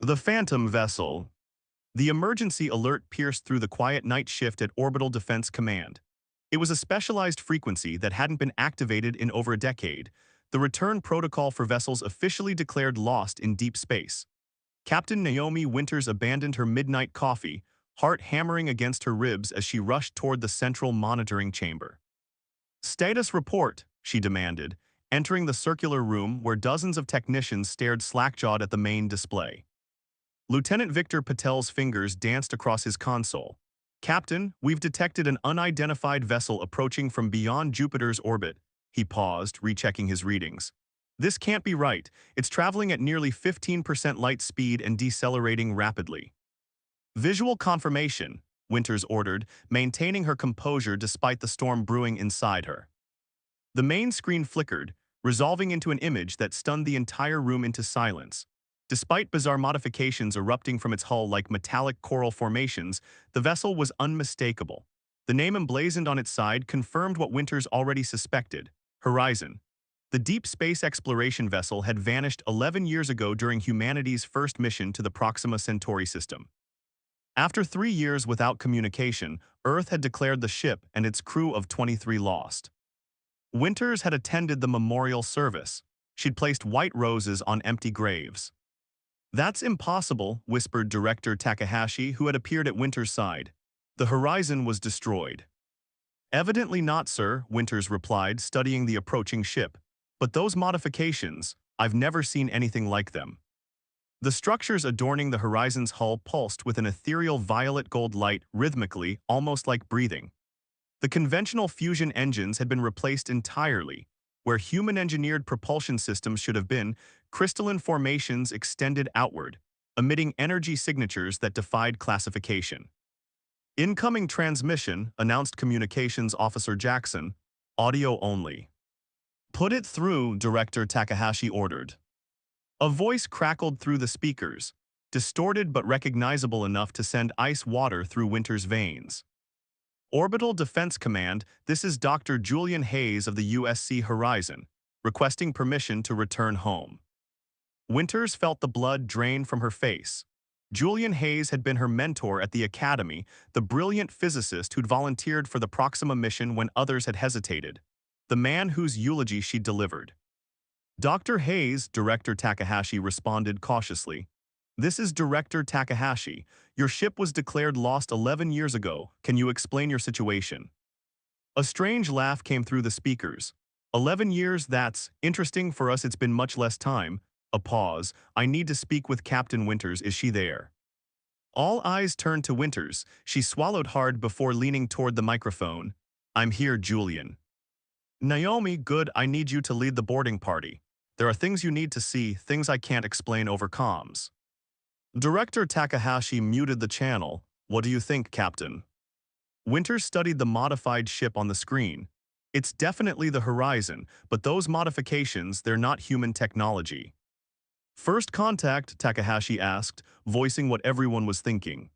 The Phantom vessel. The emergency alert pierced through the quiet night shift at Orbital Defense Command. It was a specialized frequency that hadn't been activated in over a decade. The return protocol for vessels officially declared lost in deep space. Captain Naomi Winters abandoned her midnight coffee, heart hammering against her ribs as she rushed toward the central monitoring chamber. "Status report," she demanded, entering the circular room where dozens of technicians stared slack-jawed at the main display. Lieutenant Victor Patel's fingers danced across his console. "Captain, we've detected an unidentified vessel approaching from beyond Jupiter's orbit." He paused, rechecking his readings. "This can't be right. It's traveling at nearly 15% light speed and decelerating rapidly." "Visual confirmation," Winters ordered, maintaining her composure despite the storm brewing inside her. The main screen flickered, resolving into an image that stunned the entire room into silence. Despite bizarre modifications erupting from its hull like metallic coral formations, the vessel was unmistakable. The name emblazoned on its side confirmed what Winters already suspected: Horizon. The deep space exploration vessel had vanished 11 years ago during humanity's first mission to the Proxima Centauri system. After 3 years without communication, Earth had declared the ship and its crew of 23 lost. Winters had attended the memorial service. She'd placed white roses on empty graves. "That's impossible," whispered Director Takahashi, who had appeared at Winters' side. "The Horizon was destroyed." "Evidently not, sir," Winters replied, studying the approaching ship. "But those modifications, I've never seen anything like them." The structures adorning the Horizon's hull pulsed with an ethereal violet-gold light rhythmically, almost like breathing. The conventional fusion engines had been replaced entirely. Where human-engineered propulsion systems should have been, crystalline formations extended outward, emitting energy signatures that defied classification. "Incoming transmission," announced Communications Officer Jackson. "Audio only." "Put it through," Director Takahashi ordered. A voice crackled through the speakers, distorted but recognizable enough to send ice water through Winter's veins. "Orbital Defense Command, this is Dr. Julian Hayes of the USC Horizon, requesting permission to return home." Winters felt the blood drain from her face. Julian Hayes had been her mentor at the academy, the brilliant physicist who'd volunteered for the Proxima mission when others had hesitated, the man whose eulogy she'd delivered. "Dr. Hayes," Director Takahashi responded cautiously. "This is Director Takahashi. Your ship was declared lost 11 years ago. Can you explain your situation?" A strange laugh came through the speakers. "11 years, that's interesting. For us it's been much less time." A pause. "I need to speak with Captain Winters. Is she there?" All eyes turned to Winters. She swallowed hard before leaning toward the microphone. "I'm here, Julian." "Naomi, good. I need you to lead the boarding party. There are things you need to see, things I can't explain over comms." Director Takahashi muted the channel. "What do you think, Captain?" Winters studied the modified ship on the screen. "It's definitely the Horizon, but those modifications, they're not human technology." "First contact?" Takahashi asked, voicing what everyone was thinking.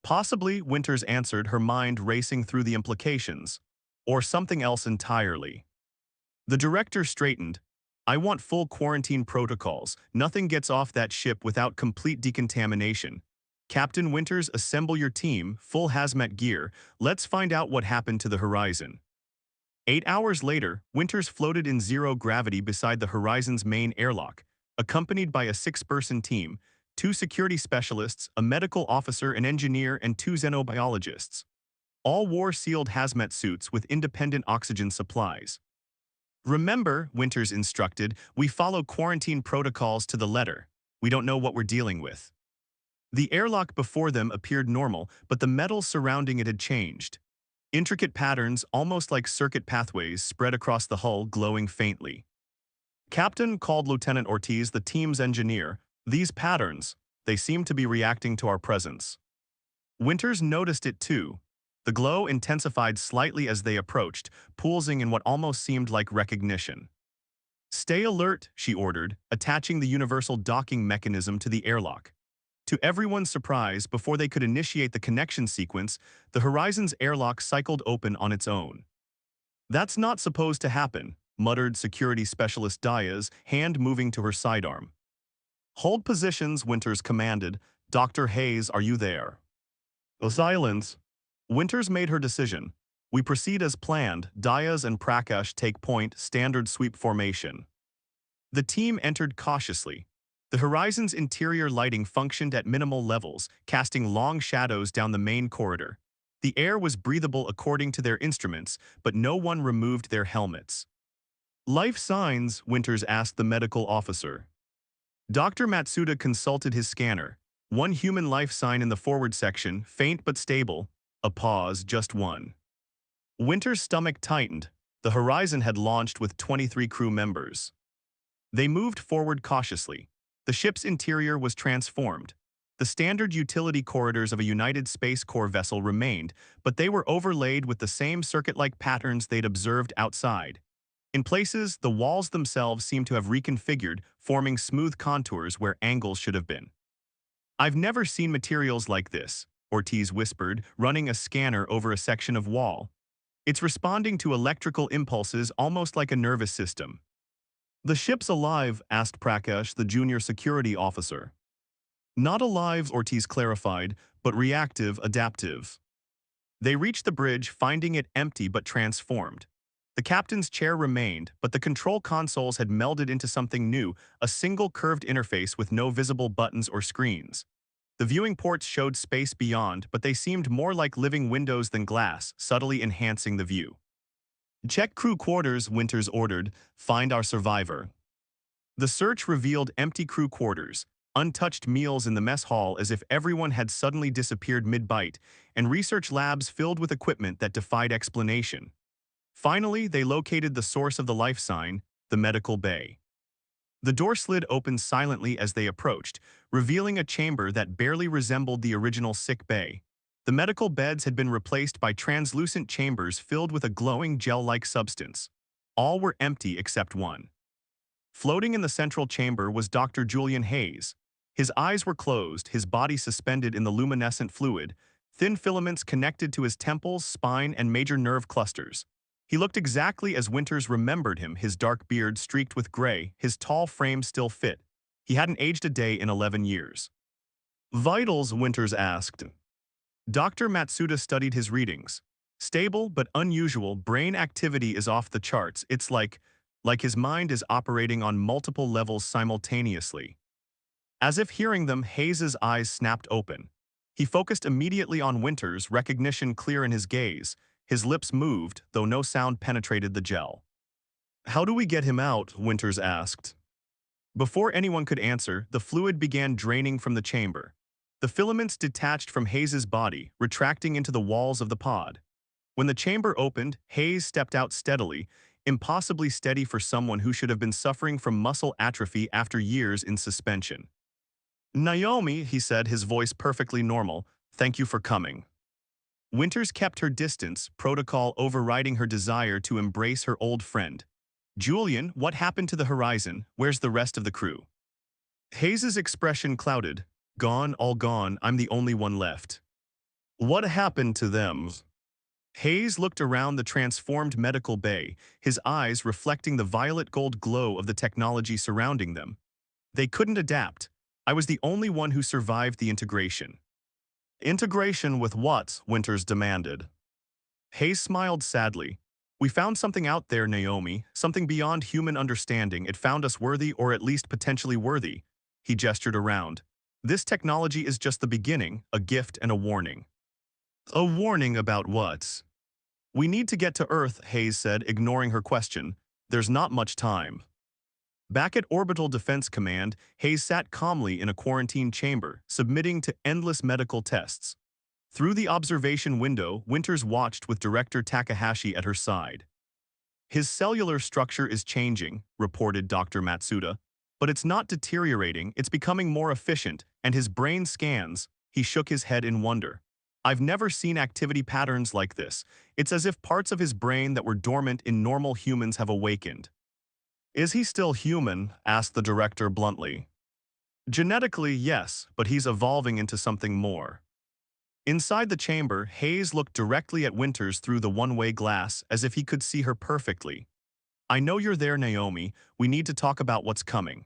"Possibly," Winters answered, her mind racing through the implications. "Or something else entirely." The director straightened. "I want full quarantine protocols. Nothing gets off that ship without complete decontamination. Captain Winters, assemble your team, full hazmat gear. Let's find out what happened to the Horizon." 8 hours later, Winters floated in zero gravity beside the Horizon's main airlock, accompanied by a 6-person team, 2 security specialists, a medical officer, an engineer, and 2 xenobiologists. All wore sealed hazmat suits with independent oxygen supplies. "Remember," Winters instructed, "we follow quarantine protocols to the letter. We don't know what we're dealing with." The airlock before them appeared normal, but the metal surrounding it had changed. Intricate patterns, almost like circuit pathways, spread across the hull, glowing faintly. "Captain," called Lieutenant Ortiz, the team's engineer, "these patterns, they seem to be reacting to our presence." Winters noticed it too. The glow intensified slightly as they approached, pulsing in what almost seemed like recognition. "Stay alert," she ordered, attaching the universal docking mechanism to the airlock. To everyone's surprise, before they could initiate the connection sequence, the Horizon's airlock cycled open on its own. "That's not supposed to happen," muttered security specialist Diaz, hand moving to her sidearm. Hold positions, Winters commanded. Dr. Hayes, are you there? A silence. Winters made her decision. We proceed as planned. Diaz and Prakash take point, standard sweep formation. The team entered cautiously. The horizon's interior lighting functioned at minimal levels, casting long shadows down the main corridor. The air was breathable according to their instruments, but no one removed their helmets. Life signs, Winters asked the medical officer. Dr. Matsuda consulted his scanner. One human life sign in the forward section, faint but stable. A pause, just one. Winter's stomach tightened. The Horizon had launched with 23 crew members. They moved forward cautiously. The ship's interior was transformed. The standard utility corridors of a United Space Corps vessel remained, but they were overlaid with the same circuit-like patterns they'd observed outside. In places, the walls themselves seemed to have reconfigured, forming smooth contours where angles should have been. I've never seen materials like this, Ortiz whispered, running a scanner over a section of wall. It's responding to electrical impulses almost like a nervous system. The ship's alive, asked Prakash, the junior security officer. Not alive, Ortiz clarified, but reactive, adaptive. They reached the bridge, finding it empty but transformed. The captain's chair remained, but the control consoles had melded into something new, a single curved interface with no visible buttons or screens. The viewing ports showed space beyond, but they seemed more like living windows than glass, subtly enhancing the view. Check crew quarters, Winters ordered. Find our survivor. The search revealed empty crew quarters, untouched meals in the mess hall as if everyone had suddenly disappeared mid-bite, and research labs filled with equipment that defied explanation. Finally, they located the source of the life sign, the medical bay. The door slid open silently as they approached, revealing a chamber that barely resembled the original sick bay. The medical beds had been replaced by translucent chambers filled with a glowing gel-like substance. All were empty except one. Floating in the central chamber was Dr. Julian Hayes. His eyes were closed, his body suspended in the luminescent fluid, thin filaments connected to his temples, spine, and major nerve clusters. He looked exactly as Winters remembered him, his dark beard streaked with gray, his tall frame still fit. He hadn't aged a day in 11 years. Vitals, Winters asked. Dr. Matsuda studied his readings. Stable but unusual, brain activity is off the charts. It's like his mind is operating on multiple levels simultaneously. As if hearing them, Hayes's eyes snapped open. He focused immediately on Winters, recognition clear in his gaze. His lips moved, though no sound penetrated the gel. How do we get him out? Winters asked. Before anyone could answer, the fluid began draining from the chamber. The filaments detached from Hayes's body, retracting into the walls of the pod. When the chamber opened, Hayes stepped out steadily, impossibly steady for someone who should have been suffering from muscle atrophy after years in suspension. Naomi, he said, his voice perfectly normal, thank you for coming. Winters kept her distance, protocol overriding her desire to embrace her old friend. Julian, what happened to the Horizon? Where's the rest of the crew? Hayes's expression clouded. Gone, all gone, I'm the only one left. What happened to them? Hayes looked around the transformed medical bay, his eyes reflecting the violet gold glow of the technology surrounding them. They couldn't adapt. I was the only one who survived the integration. Integration with what? Winters demanded. Hayes smiled sadly. We found something out there, Naomi, something beyond human understanding. It found us worthy, or at least potentially worthy. He gestured around. This technology is just the beginning, a gift and a warning. A warning about what? We need to get to Earth, Hayes said, ignoring her question. There's not much time. Back at Orbital Defense Command, Hayes sat calmly in a quarantine chamber, submitting to endless medical tests. Through the observation window, Winters watched with Director Takahashi at her side. His cellular structure is changing, reported Dr. Matsuda, but it's not deteriorating, it's becoming more efficient, and his brain scans. He shook his head in wonder. I've never seen activity patterns like this. It's as if parts of his brain that were dormant in normal humans have awakened. Is he still human? Asked the director bluntly. Genetically, yes, but he's evolving into something more. Inside the chamber, Hayes looked directly at Winters through the one-way glass as if he could see her perfectly. I know you're there, Naomi. We need to talk about what's coming.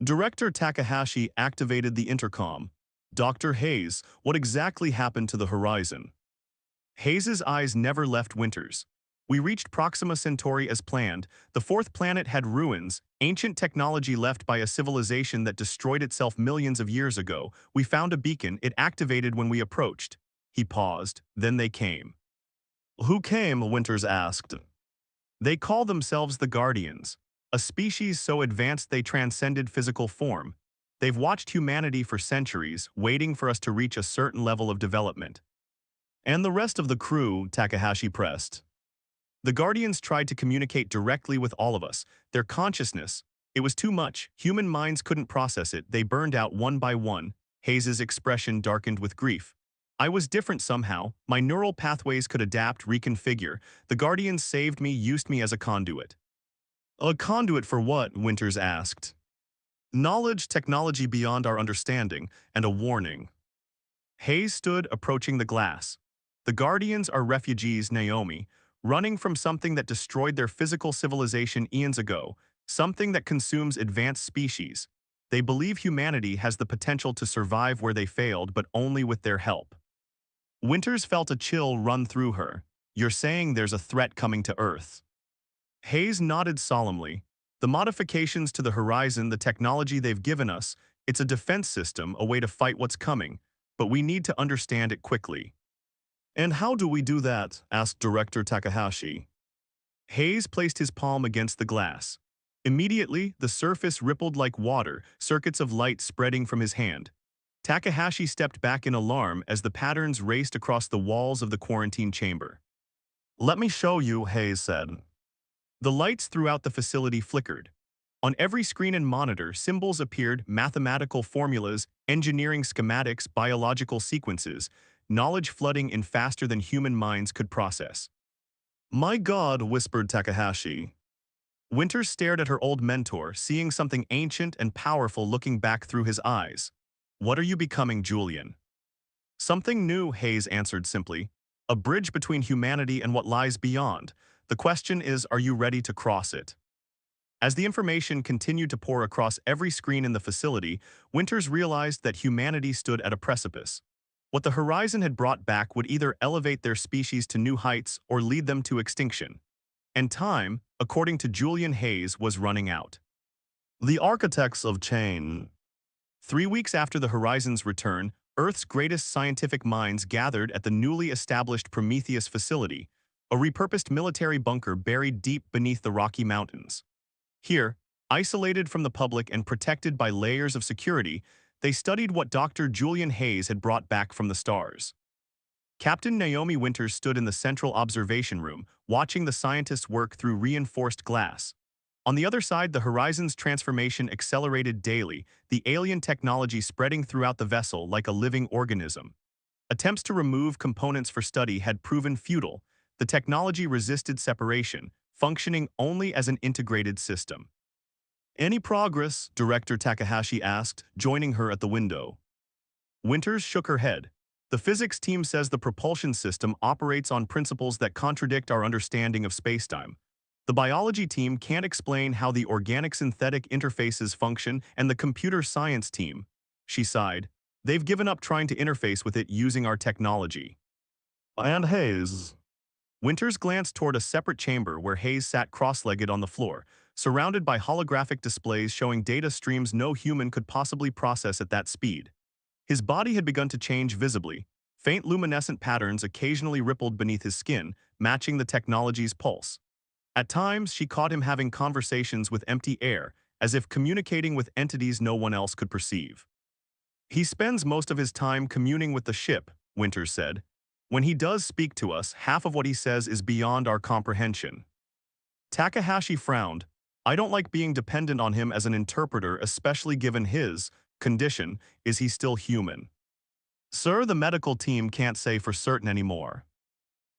Director Takahashi activated the intercom. Dr. Hayes, what exactly happened to the horizon? Hayes's eyes never left Winters. We reached Proxima Centauri as planned. The fourth planet had ruins, ancient technology left by a civilization that destroyed itself millions of years ago. We found a beacon. It activated when we approached. He paused. Then they came. Who came? Winters asked. They call themselves the Guardians, a species so advanced they transcended physical form. They've watched humanity for centuries, waiting for us to reach a certain level of development. And the rest of the crew, Takahashi pressed. The Guardians tried to communicate directly with all of us. Their consciousness, it was too much. Human minds couldn't process it. They burned out one by one. Hayes's expression darkened with grief. I was different somehow. My neural pathways could adapt, reconfigure. The Guardians saved me, used me as a conduit. A conduit for what? Winters asked. Knowledge, technology beyond our understanding, and a warning. Hayes stood approaching the glass. The Guardians are refugees, Naomi, running from something that destroyed their physical civilization eons ago, something that consumes advanced species. They believe humanity has the potential to survive where they failed, but only with their help. Winters felt a chill run through her. You're saying there's a threat coming to Earth. Hayes nodded solemnly. The modifications to the horizon, the technology they've given us, it's a defense system, a way to fight what's coming, but we need to understand it quickly. And how do we do that? Asked Director Takahashi. Hayes placed his palm against the glass. Immediately, the surface rippled like water, circuits of light spreading from his hand. Takahashi stepped back in alarm as the patterns raced across the walls of the quarantine chamber. Let me show you, Hayes said. The lights throughout the facility flickered. On every screen and monitor, symbols appeared, mathematical formulas, engineering schematics, biological sequences, knowledge flooding in faster than human minds could process. My God, whispered Takahashi. Winters stared at her old mentor, seeing something ancient and powerful looking back through his eyes. What are you becoming, Julian? Something new, Hayes answered simply. A bridge between humanity and what lies beyond. The question is, are you ready to cross it? As the information continued to pour across every screen in the facility, Winters realized that humanity stood at a precipice. What the horizon had brought back would either elevate their species to new heights or lead them to extinction. And time, according to Julian Hayes, was running out. The architects of change. 3 weeks after the horizon's return, Earth's greatest scientific minds gathered at the newly established Prometheus facility, a repurposed military bunker buried deep beneath the Rocky Mountains. Here, isolated from the public and protected by layers of security, they studied what Dr. Julian Hayes had brought back from the stars. Captain Naomi Winters stood in the central observation room, watching the scientists work through reinforced glass. On the other side, the horizon's transformation accelerated daily, the alien technology spreading throughout the vessel like a living organism. Attempts to remove components for study had proven futile. The technology resisted separation, functioning only as an integrated system. Any progress? Director Takahashi asked, joining her at the window. Winters shook her head. The physics team says the propulsion system operates on principles that contradict our understanding of spacetime. The biology team can't explain how the organic-synthetic interfaces function, and the computer science team, she sighed, they've given up trying to interface with it using our technology. And Hayes. Winters glanced toward a separate chamber where Hayes sat cross-legged on the floor, surrounded by holographic displays showing data streams no human could possibly process at that speed. His body had begun to change visibly. Faint luminescent patterns occasionally rippled beneath his skin, matching the technology's pulse. At times, she caught him having conversations with empty air, as if communicating with entities no one else could perceive. He spends most of his time communing with the ship, Winters said. When he does speak to us, half of what he says is beyond our comprehension. Takahashi frowned. I don't like being dependent on him as an interpreter, especially given his condition. Is he still human? Sir, the medical team can't say for certain anymore.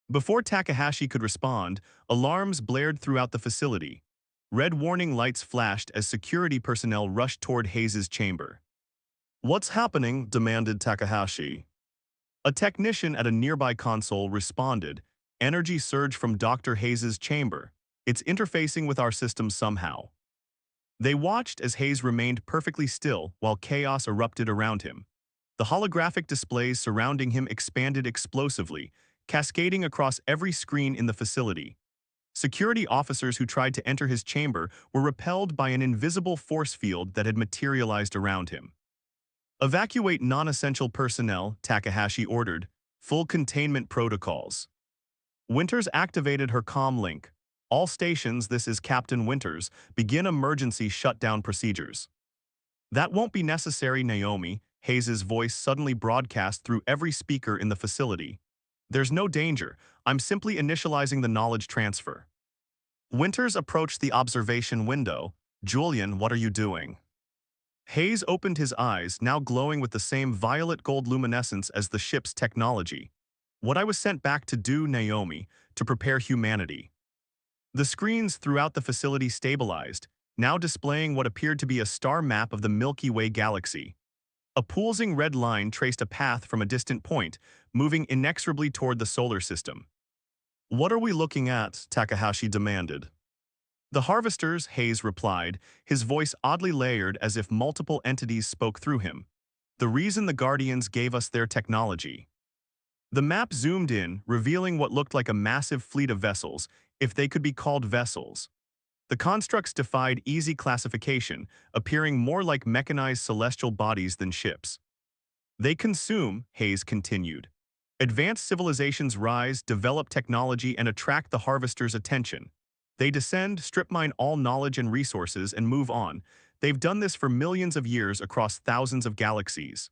Before Takahashi could respond, alarms blared throughout the facility. Red warning lights flashed as security personnel rushed toward Hayes' chamber. What's happening? Demanded Takahashi. A technician at a nearby console responded. Energy surged from Dr. Hayes' chamber. It's interfacing with our system somehow. They watched as Hayes remained perfectly still while chaos erupted around him. The holographic displays surrounding him expanded explosively, cascading across every screen in the facility. Security officers who tried to enter his chamber were repelled by an invisible force field that had materialized around him. Evacuate non-essential personnel, Takahashi ordered. Full containment protocols. Winters activated her comm link. All stations, this is Captain Winters, begin emergency shutdown procedures. That won't be necessary, Naomi, Hayes's voice suddenly broadcast through every speaker in the facility. There's no danger. I'm simply initializing the knowledge transfer. Winters approached the observation window. Julian, what are you doing? Hayes opened his eyes, now glowing with the same violet gold luminescence as the ship's technology. What I was sent back to do, Naomi, to prepare humanity. The screens throughout the facility stabilized, now displaying what appeared to be a star map of the Milky Way galaxy. A pulsing red line traced a path from a distant point, moving inexorably toward the solar system. What are we looking at? Takahashi demanded. The harvesters, Hayes replied, his voice oddly layered as if multiple entities spoke through him. The reason the Guardians gave us their technology. The map zoomed in, revealing what looked like a massive fleet of vessels, if they could be called vessels. The constructs defied easy classification, appearing more like mechanized celestial bodies than ships. They consume, Hayes continued. Advanced civilizations rise, develop technology, and attract the harvesters' attention. They descend, strip mine all knowledge and resources, and move on. They've done this for millions of years across thousands of galaxies.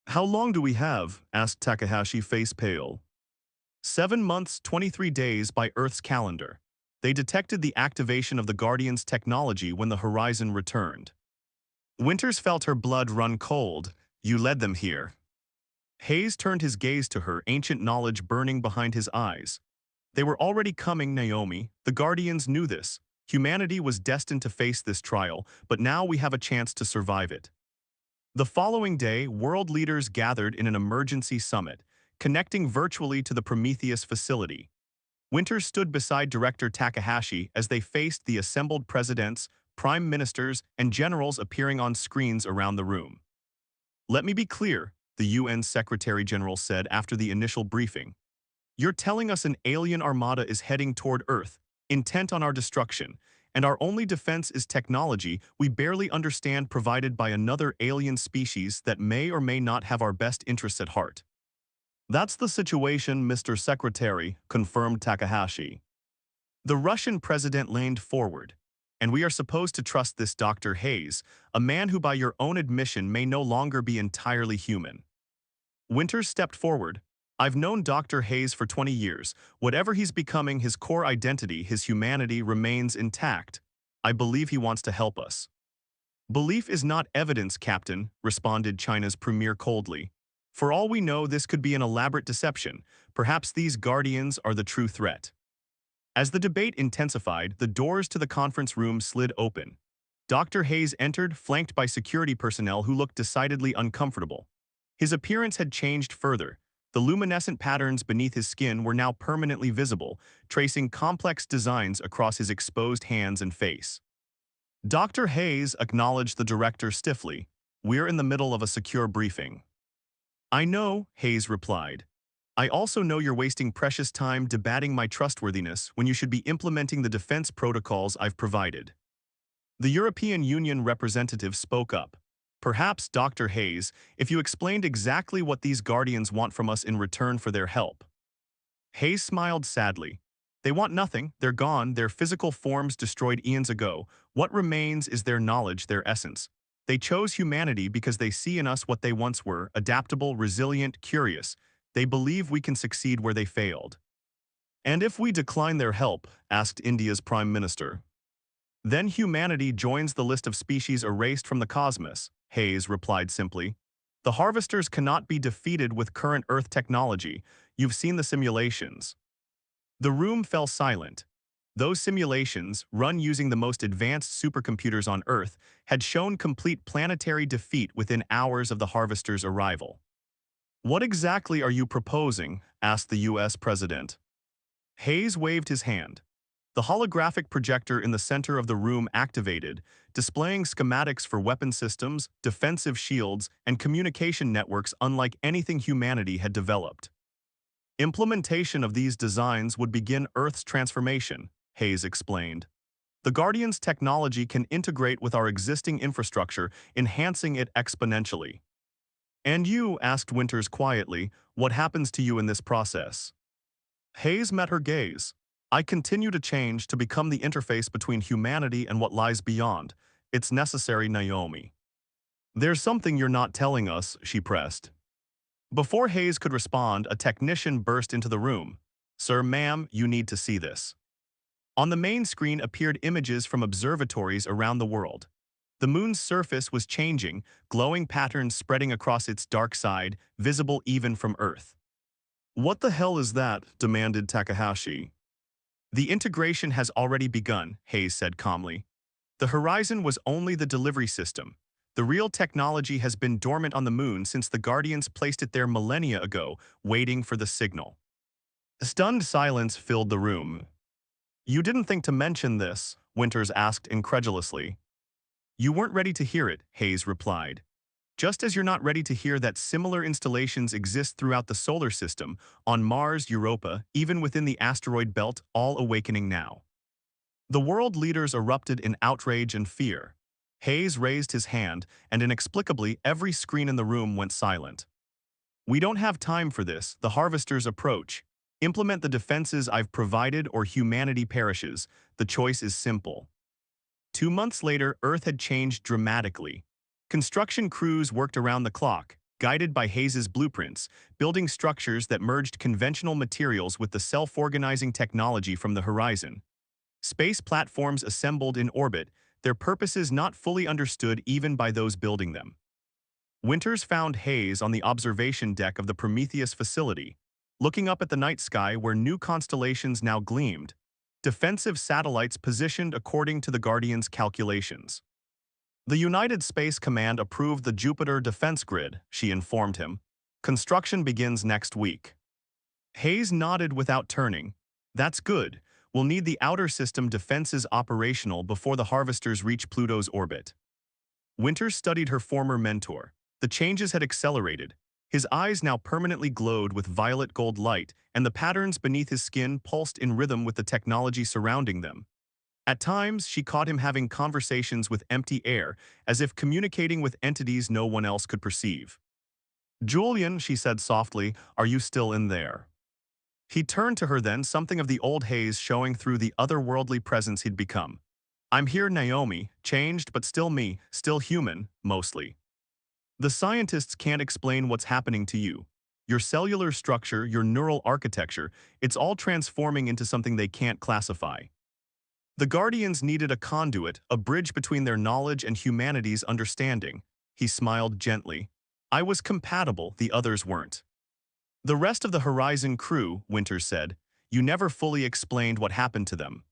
How long do we have? Asked Takahashi, face pale. 7 months, 23 days by Earth's calendar. They detected the activation of the Guardian's technology when the horizon returned. Winters felt her blood run cold. You led them here. Hayes turned his gaze to her, ancient knowledge burning behind his eyes. They were already coming, Naomi. The Guardians knew this. Humanity was destined to face this trial, but now we have a chance to survive it. The following day, world leaders gathered in an emergency summit, connecting virtually to the Prometheus facility. Winters stood beside Director Takahashi as they faced the assembled presidents, prime ministers, and generals appearing on screens around the room. Let me be clear, the UN Secretary-General said after the initial briefing. You're telling us an alien armada is heading toward Earth, intent on our destruction, and our only defense is technology we barely understand provided by another alien species that may or may not have our best interests at heart. That's the situation, Mr. Secretary, confirmed Takahashi. The Russian president leaned forward. And we are supposed to trust this Dr. Hayes, a man who by your own admission may no longer be entirely human. Winters stepped forward. I've known Dr. Hayes for 20 years. Whatever he's becoming, his core identity, his humanity, remains intact. I believe he wants to help us. Belief is not evidence, Captain, responded China's premier coldly. For all we know, this could be an elaborate deception. Perhaps these Guardians are the true threat. As the debate intensified, the doors to the conference room slid open. Dr. Hayes entered, flanked by security personnel who looked decidedly uncomfortable. His appearance had changed further. The luminescent patterns beneath his skin were now permanently visible, tracing complex designs across his exposed hands and face. Dr. Hayes acknowledged the director stiffly. We're in the middle of a secure briefing. I know, Hayes replied. I also know you're wasting precious time debating my trustworthiness when you should be implementing the defense protocols I've provided. The European Union representative spoke up. Perhaps, Dr. Hayes, if you explained exactly what these Guardians want from us in return for their help. Hayes smiled sadly. They want nothing, they're gone, their physical forms destroyed eons ago. What remains is their knowledge, their essence. They chose humanity because they see in us what they once were, adaptable, resilient, curious. They believe we can succeed where they failed. And if we decline their help, asked India's Prime Minister. Then humanity joins the list of species erased from the cosmos, Hayes replied simply. The harvesters cannot be defeated with current Earth technology. You've seen the simulations. The room fell silent. Those simulations, run using the most advanced supercomputers on Earth, had shown complete planetary defeat within hours of the harvesters' arrival. What exactly are you proposing? Asked the U.S. president. Hayes waved his hand. The holographic projector in the center of the room activated, displaying schematics for weapon systems, defensive shields, and communication networks unlike anything humanity had developed. Implementation of these designs would begin Earth's transformation, Hayes explained. The Guardian's technology can integrate with our existing infrastructure, enhancing it exponentially. And you, asked Winters quietly, what happens to you in this process? Hayes met her gaze. I continue to change to become the interface between humanity and what lies beyond. It's necessary, Naomi. There's something you're not telling us, she pressed. Before Hayes could respond, a technician burst into the room. Sir, ma'am, you need to see this. On the main screen appeared images from observatories around the world. The moon's surface was changing, glowing patterns spreading across its dark side, visible even from Earth. What the hell is that? Demanded Takahashi. The integration has already begun, Hayes said calmly. The Horizon was only the delivery system. The real technology has been dormant on the moon since the Guardians placed it there millennia ago, waiting for the signal. A stunned silence filled the room. You didn't think to mention this, Winters asked incredulously. You weren't ready to hear it, Hayes replied. Just as you're not ready to hear that similar installations exist throughout the solar system, on Mars, Europa, even within the asteroid belt, all awakening now. The world leaders erupted in outrage and fear. Hayes raised his hand, and inexplicably every screen in the room went silent. We don't have time for this, the Harvesters approach. Implement the defenses I've provided or humanity perishes. The choice is simple. 2 months later, Earth had changed dramatically. Construction crews worked around the clock, guided by Hayes's blueprints, building structures that merged conventional materials with the self-organizing technology from the Horizon. Space platforms assembled in orbit, their purposes not fully understood even by those building them. Winters found Hayes on the observation deck of the Prometheus facility, looking up at the night sky where new constellations now gleamed, defensive satellites positioned according to the Guardian's calculations. The United Space Command approved the Jupiter defense grid, she informed him. Construction begins next week. Hayes nodded without turning. That's good. We'll need the outer system defenses operational before the Harvesters reach Pluto's orbit. Winters studied her former mentor. The changes had accelerated. His eyes now permanently glowed with violet gold light, and the patterns beneath his skin pulsed in rhythm with the technology surrounding them. At times, she caught him having conversations with empty air, as if communicating with entities no one else could perceive. Julian, she said softly, are you still in there? He turned to her then, something of the old Hayes showing through the otherworldly presence he'd become. I'm here, Naomi, changed but still me, still human, mostly. The scientists can't explain what's happening to you. Your cellular structure, your neural architecture, it's all transforming into something they can't classify. The Guardians needed a conduit, a bridge between their knowledge and humanity's understanding. He smiled gently. I was compatible, the others weren't. The rest of the Horizon crew, Winters said, you never fully explained what happened to them.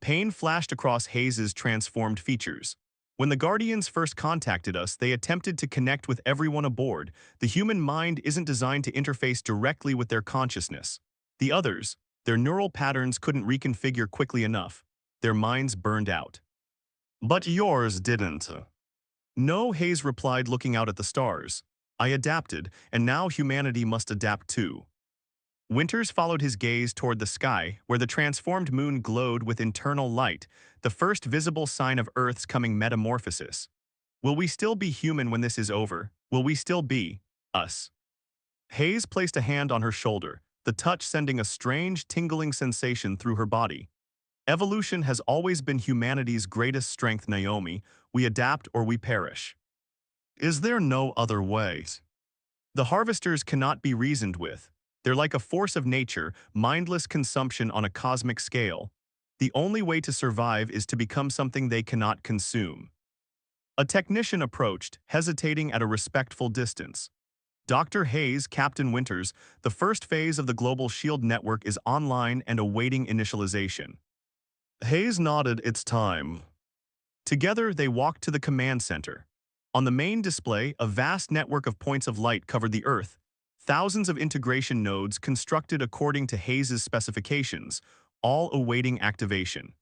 Pain flashed across Hayes's transformed features. When the Guardians first contacted us, they attempted to connect with everyone aboard. The human mind isn't designed to interface directly with their consciousness. The others, their neural patterns couldn't reconfigure quickly enough. Their minds burned out. But yours didn't. No, Hayes replied, looking out at the stars. I adapted, and now humanity must adapt too. Winters followed his gaze toward the sky, where the transformed moon glowed with internal light, the first visible sign of Earth's coming metamorphosis. Will we still be human when this is over? Will we still be us? Hayes placed a hand on her shoulder, the touch sending a strange, tingling sensation through her body. Evolution has always been humanity's greatest strength, Naomi. We adapt or we perish. Is there no other way? The Harvesters cannot be reasoned with. They're like a force of nature, mindless consumption on a cosmic scale. The only way to survive is to become something they cannot consume. A technician approached, hesitating at a respectful distance. Dr. Hayes, Captain Winters, the first phase of the global shield network is online and awaiting initialization. Hayes nodded, it's time. Together, they walked to the command center. On the main display, a vast network of points of light covered the Earth, thousands of integration nodes constructed according to Hayes's specifications, all awaiting activation.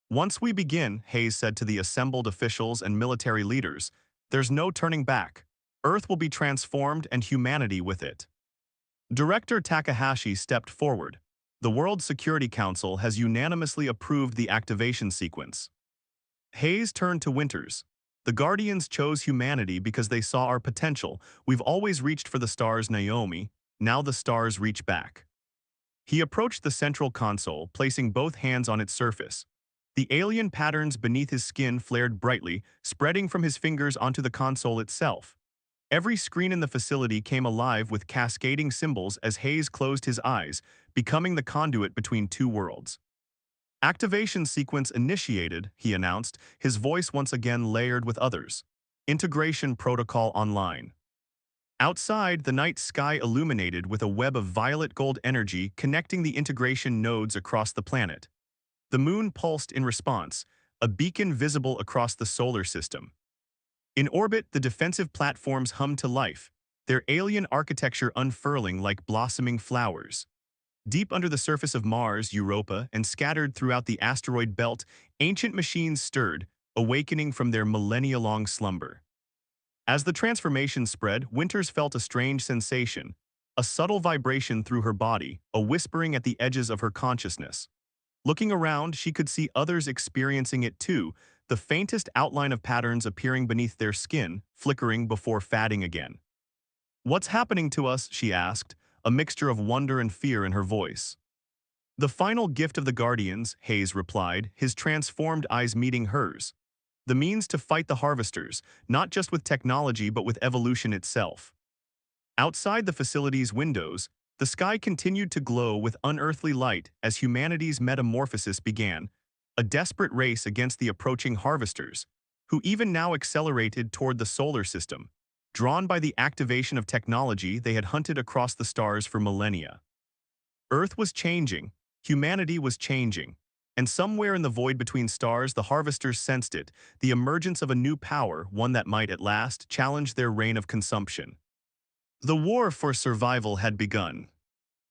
Once we begin, Hayes said to the assembled officials and military leaders, there's no turning back. Earth will be transformed and humanity with it. Director Takahashi stepped forward. The World Security Council has unanimously approved the activation sequence. Hayes turned to Winters. The Guardians chose humanity because they saw our potential. We've always reached for the stars, Naomi. Now the stars reach back. He approached the central console, placing both hands on its surface. The alien patterns beneath his skin flared brightly, spreading from his fingers onto the console itself. Every screen in the facility came alive with cascading symbols as Hayes closed his eyes, becoming the conduit between two worlds. Activation sequence initiated, he announced, his voice once again layered with others. Integration protocol online. Outside, the night sky illuminated with a web of violet gold energy connecting the integration nodes across the planet. The moon pulsed in response, a beacon visible across the solar system. In orbit, the defensive platforms hummed to life, their alien architecture unfurling like blossoming flowers. Deep under the surface of Mars, Europa, and scattered throughout the asteroid belt, ancient machines stirred, awakening from their millennia-long slumber. As the transformation spread, Winters felt a strange sensation, a subtle vibration through her body, a whispering at the edges of her consciousness. Looking around, she could see others experiencing it too, the faintest outline of patterns appearing beneath their skin, flickering before fading again. "What's happening to us?" she asked, a mixture of wonder and fear in her voice. "The final gift of the Guardians," Hayes replied, his transformed eyes meeting hers. "The means to fight the Harvesters, not just with technology but with evolution itself." Outside the facility's windows, the sky continued to glow with unearthly light as humanity's metamorphosis began, a desperate race against the approaching Harvesters, who even now accelerated toward the solar system, drawn by the activation of technology they had hunted across the stars for millennia. Earth was changing, humanity was changing, and somewhere in the void between stars the Harvesters sensed it, the emergence of a new power, one that might at last challenge their reign of consumption. The war for survival had begun.